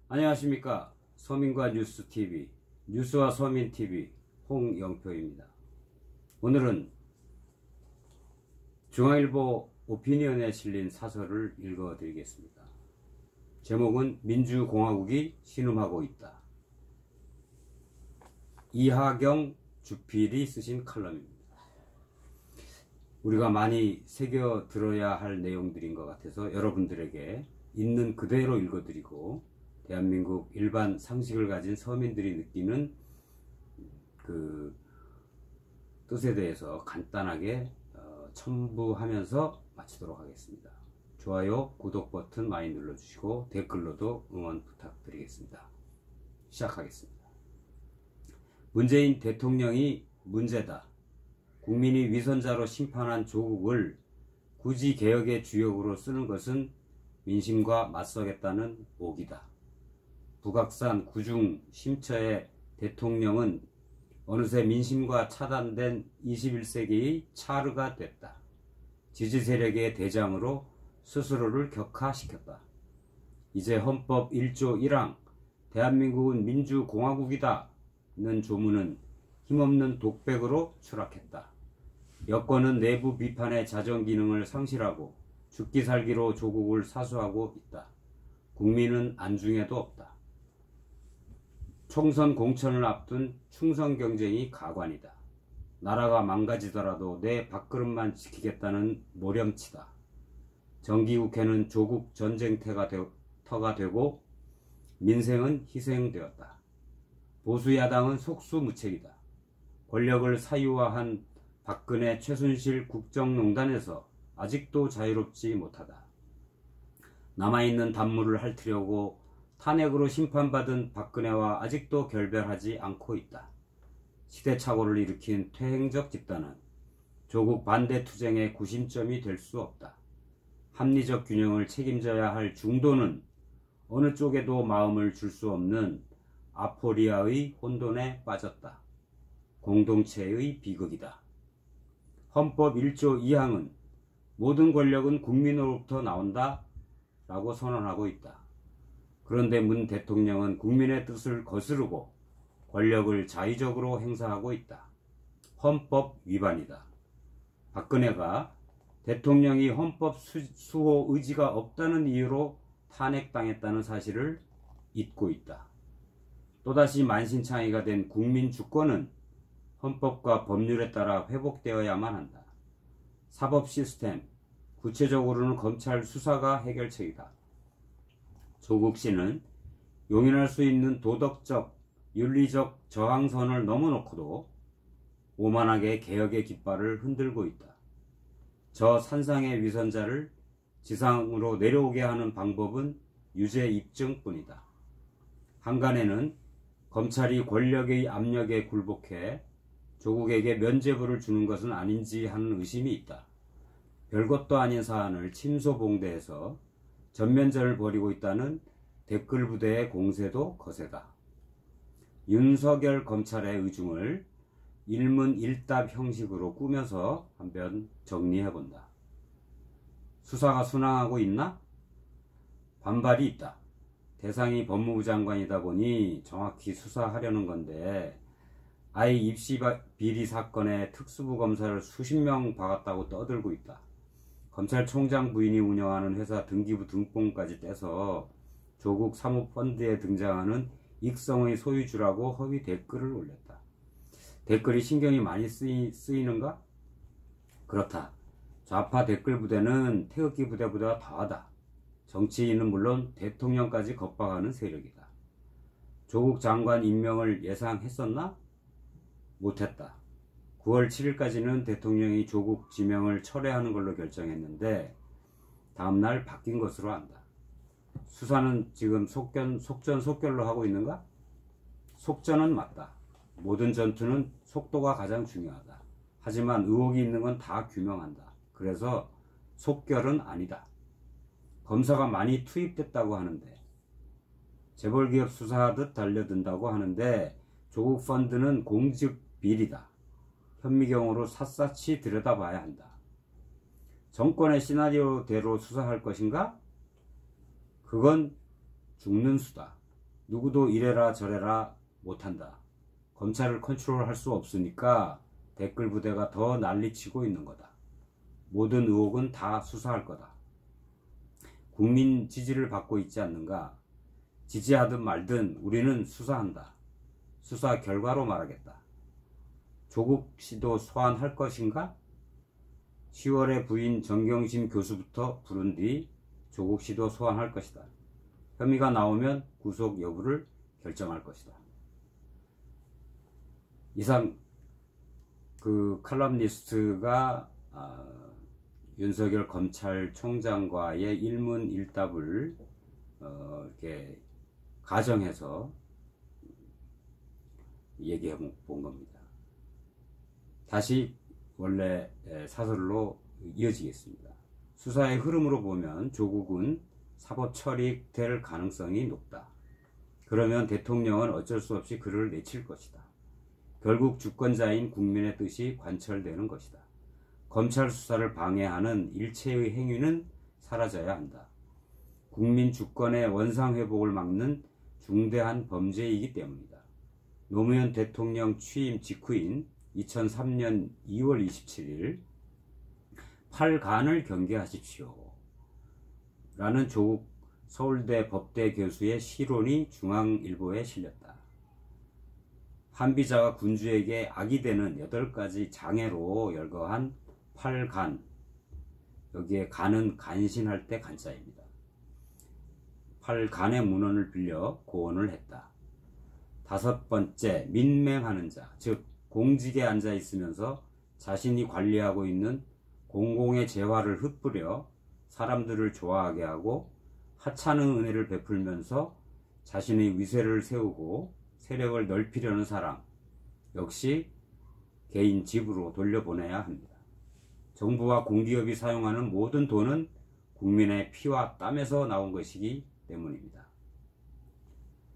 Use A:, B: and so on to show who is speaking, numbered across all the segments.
A: 안녕하십니까. 서민과 뉴스TV, 뉴스와 서민TV 홍영표입니다. 오늘은 중앙일보 오피니언에 실린 사설을 읽어드리겠습니다. 제목은 민주공화국이 신음하고 있다. 이하경 주필이 쓰신 칼럼입니다. 우리가 많이 새겨 들어야 할 내용들인 것 같아서 여러분들에게 있는 그대로 읽어드리고 대한민국 일반 상식을 가진 서민들이 느끼는 그 뜻에 대해서 간단하게 첨부하면서 마치도록 하겠습니다. 좋아요, 구독 버튼 많이 눌러주시고 댓글로도 응원 부탁드리겠습니다. 시작하겠습니다. 문재인 대통령이 문제다. 국민이 위선자로 심판한 조국을 굳이 개혁의 주역으로 쓰는 것은 민심과 맞서겠다는 오기다. 북악산 구중 심처의 대통령은 어느새 민심과 차단된 21세기의 차르가 됐다. 지지 세력의 대장으로 스스로를 격화시켰다. 이제 헌법 1조 1항 대한민국은 민주공화국이다 는 조문은 힘없는 독백으로 추락했다. 여권은 내부 비판의 자정 기능을 상실하고 죽기 살기로 조국을 사수하고 있다. 국민은 안중에도 없다. 총선 공천을 앞둔 충성 경쟁이 가관이다. 나라가 망가지더라도 내 밥그릇만 지키겠다는 모렴치다. 정기국회는 조국 전쟁터가 되고 민생은 희생되었다. 보수야당은 속수무책이다. 권력을 사유화한 박근혜 최순실 국정농단에서 아직도 자유롭지 못하다. 남아있는 단물을 핥으려고 탄핵으로 심판받은 박근혜와 아직도 결별하지 않고 있다. 시대착오를 일으킨 퇴행적 집단은 조국 반대 투쟁의 구심점이 될 수 없다. 합리적 균형을 책임져야 할 중도는 어느 쪽에도 마음을 줄 수 없는 아포리아의 혼돈에 빠졌다. 공동체의 비극이다. 헌법 1조 2항은 모든 권력은 국민으로부터 나온다 라고 선언하고 있다. 그런데 문 대통령은 국민의 뜻을 거스르고 권력을 자의적으로 행사하고 있다. 헌법 위반이다. 박근혜가 대통령이 헌법 수호 의지가 없다는 이유로 탄핵당했다는 사실을 잊고 있다. 또다시 만신창이가 된 국민 주권은 헌법과 법률에 따라 회복되어야만 한다. 사법 시스템, 구체적으로는 검찰 수사가 해결책이다. 조국 씨는 용인할 수 있는 도덕적, 윤리적 저항선을 넘어놓고도 오만하게 개혁의 깃발을 흔들고 있다. 저 산상의 위선자를 지상으로 내려오게 하는 방법은 유죄 입증뿐이다. 한간에는 검찰이 권력의 압력에 굴복해 조국에게 면죄부를 주는 것은 아닌지 하는 의심이 있다. 별것도 아닌 사안을 침소봉대해서 전면전을 벌이고 있다는 댓글 부대의 공세도 거세다. 윤석열 검찰의 의중을 일문일답 형식으로 꾸며서 한번 정리해본다. 수사가 순항하고 있나? 반발이 있다. 대상이 법무부 장관이다 보니 정확히 수사하려는 건데 아이 입시 비리 사건에 특수부 검사를 수십 명 박았다고 떠들고 있다. 검찰총장 부인이 운영하는 회사 등기부 등본까지 떼서 조국 사모펀드에 등장하는 익성의 소유주라고 허위 댓글을 올렸다. 댓글이 신경이 많이 쓰이는가? 그렇다. 좌파 댓글 부대는 태극기 부대보다 더하다. 정치인은 물론 대통령까지 겁박하는 세력이다. 조국 장관 임명을 예상했었나? 못했다. 9월 7일까지는 대통령이 조국 지명을 철회하는 걸로 결정했는데 다음날 바뀐 것으로 안다. 수사는 지금 속전속결로 하고 있는가? 속전은 맞다. 모든 전투는 속도가 가장 중요하다. 하지만 의혹이 있는 건 다 규명한다. 그래서 속결은 아니다. 검사가 많이 투입됐다고 하는데 재벌기업 수사하듯 달려든다고 하는데 조국 펀드는 공직 비리다. 현미경으로 샅샅이 들여다봐야 한다. 정권의 시나리오대로 수사할 것인가? 그건 죽는 수다. 누구도 이래라 저래라 못한다. 검찰을 컨트롤할 수 없으니까 댓글 부대가 더 난리치고 있는 거다. 모든 의혹은 다 수사할 거다. 국민 지지를 받고 있지 않는가? 지지하든 말든 우리는 수사한다. 수사 결과로 말하겠다. 조국 씨도 소환할 것인가? 10월에 부인 정경심 교수부터 부른 뒤 조국 씨도 소환할 것이다. 혐의가 나오면 구속 여부를 결정할 것이다. 이상 그 칼럼니스트가 윤석열 검찰총장과의 일문일답을 이렇게 가정해서 얘기해 본 겁니다. 다시 원래 사설로 이어지겠습니다. 수사의 흐름으로 보면 조국은 사법 처리될 가능성이 높다. 그러면 대통령은 어쩔 수 없이 그를 내칠 것이다. 결국 주권자인 국민의 뜻이 관철되는 것이다. 검찰 수사를 방해하는 일체의 행위는 사라져야 한다. 국민 주권의 원상회복을 막는 중대한 범죄이기 때문이다. 노무현 대통령 취임 직후인 2003년 2월 27일 8간을 경계하십시오 라는 조국 서울대 법대 교수의 시론이 중앙일보에 실렸다. 한비자가 군주에게 악이 되는 8가지 장애로 열거한 8간, 여기에 간은 간신할 때 간자입니다. 8간의 문헌을 빌려 고언을 했다. 5번째, 민맹하는 자, 즉 공직에 앉아 있으면서 자신이 관리하고 있는 공공의 재화를 흩뿌려 사람들을 좋아하게 하고 하찮은 은혜를 베풀면서 자신의 위세를 세우고 세력을 넓히려는 사람, 역시 개인 집으로 돌려보내야 합니다. 정부와 공기업이 사용하는 모든 돈은 국민의 피와 땀에서 나온 것이기 때문입니다.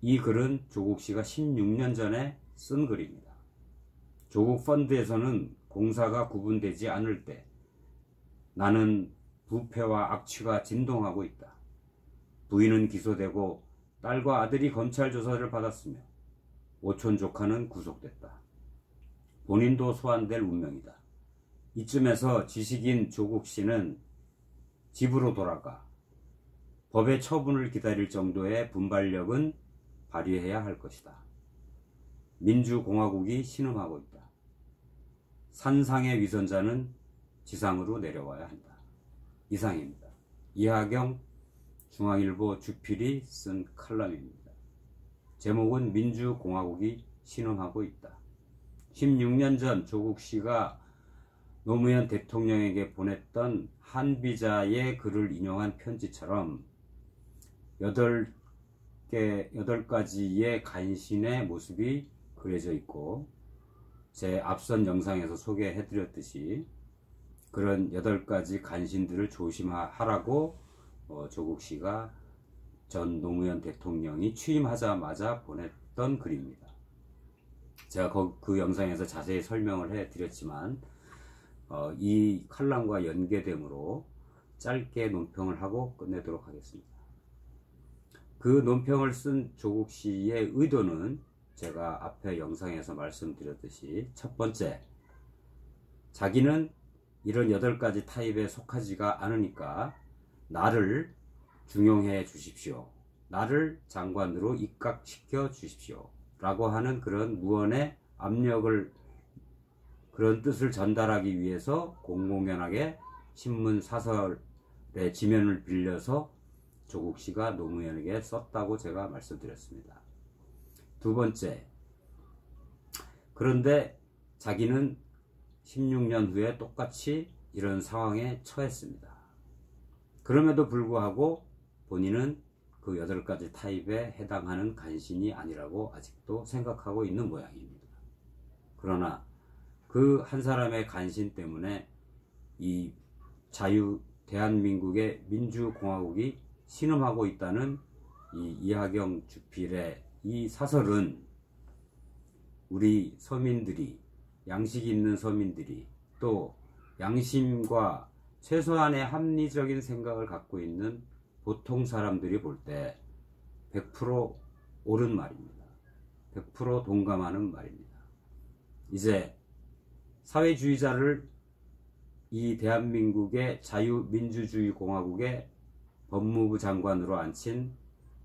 A: 이 글은 조국 씨가 16년 전에 쓴 글입니다. 조국 펀드에서는 공사가 구분되지 않을 때 나는 부패와 악취가 진동하고 있다. 부인은 기소되고 딸과 아들이 검찰 조사를 받았으며 오촌 조카는 구속됐다. 본인도 소환될 운명이다. 이쯤에서 지식인 조국 씨는 집으로 돌아가 법의 처분을 기다릴 정도의 분발력은 발휘해야 할 것이다. 민주공화국이 신음하고 있다. 산상의 위선자는 지상으로 내려와야 한다. 이상입니다. 이하경 중앙일보 주필이 쓴 칼럼입니다. 제목은 민주공화국이 신음하고 있다. 16년 전 조국 씨가 노무현 대통령에게 보냈던 한비자의 글을 인용한 편지처럼 8가지의 간신의 모습이 그려져 있고, 제 앞선 영상에서 소개해드렸듯이 그런 8가지 간신들을 조심하라고 조국 씨가 전 노무현 대통령이 취임하자마자 보냈던 글입니다. 제가 그 영상에서 자세히 설명을 해드렸지만 이 칼럼과 연계되므로 짧게 논평을 하고 끝내도록 하겠습니다. 그 논평을 쓴 조국 씨의 의도는 제가 앞에 영상에서 말씀드렸듯이, 첫 번째, 자기는 이런 8가지 타입에 속하지가 않으니까 나를 중용해 주십시오. 나를 장관으로 입각시켜 주십시오. 라고 하는 그런 무언의 압력을, 그런 뜻을 전달하기 위해서 공공연하게 신문 사설의 지면을 빌려서 조국 씨가 노무현에게 썼다고 제가 말씀드렸습니다. 두 번째, 그런데 자기는 16년 후에 똑같이 이런 상황에 처했습니다. 그럼에도 불구하고 본인은 그 8가지 타입에 해당하는 간신이 아니라고 아직도 생각하고 있는 모양입니다. 그러나 그 한 사람의 간신 때문에 이 대한민국의 민주공화국이 신음하고 있다는 이 이하경 주필의 이 사설은 우리 서민들이, 양식 있는 서민들이, 또 양심과 최소한의 합리적인 생각을 갖고 있는 보통 사람들이 볼 때 100% 옳은 말입니다. 100% 동감하는 말입니다. 이제 사회주의자를 이 대한민국의 자유민주주의 공화국의 법무부 장관으로 앉힌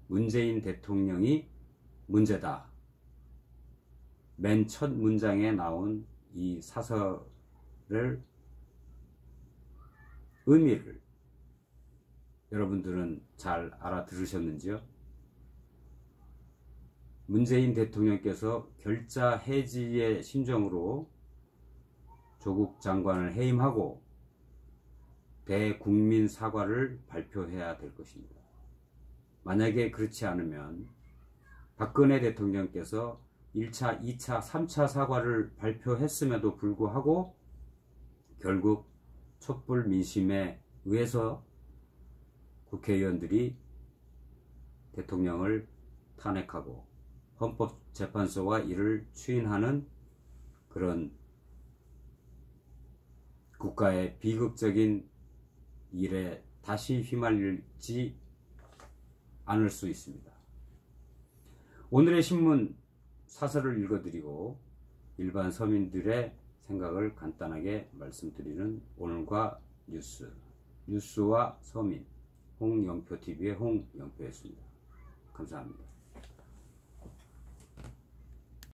A: 문재인 대통령이 문제다. 맨 첫 문장에 나온 이 사설을 의미를 여러분들은 잘 알아들으셨는지요? 문재인 대통령께서 결자 해지의 심정으로 조국 장관을 해임하고 대국민 사과를 발표해야 될 것입니다. 만약에 그렇지 않으면 박근혜 대통령께서 1차, 2차, 3차 사과를 발표했음에도 불구하고 결국 촛불 민심에 의해서 국회의원들이 대통령을 탄핵하고 헌법재판소가 이를 추인하는 그런 국가의 비극적인 일에 다시 휘말리지 않을 수 있습니다. 오늘의 신문 사설을 읽어드리고 일반 서민들의 생각을 간단하게 말씀드리는 오늘과 뉴스와 서민 홍영표TV의 홍영표였습니다. 감사합니다.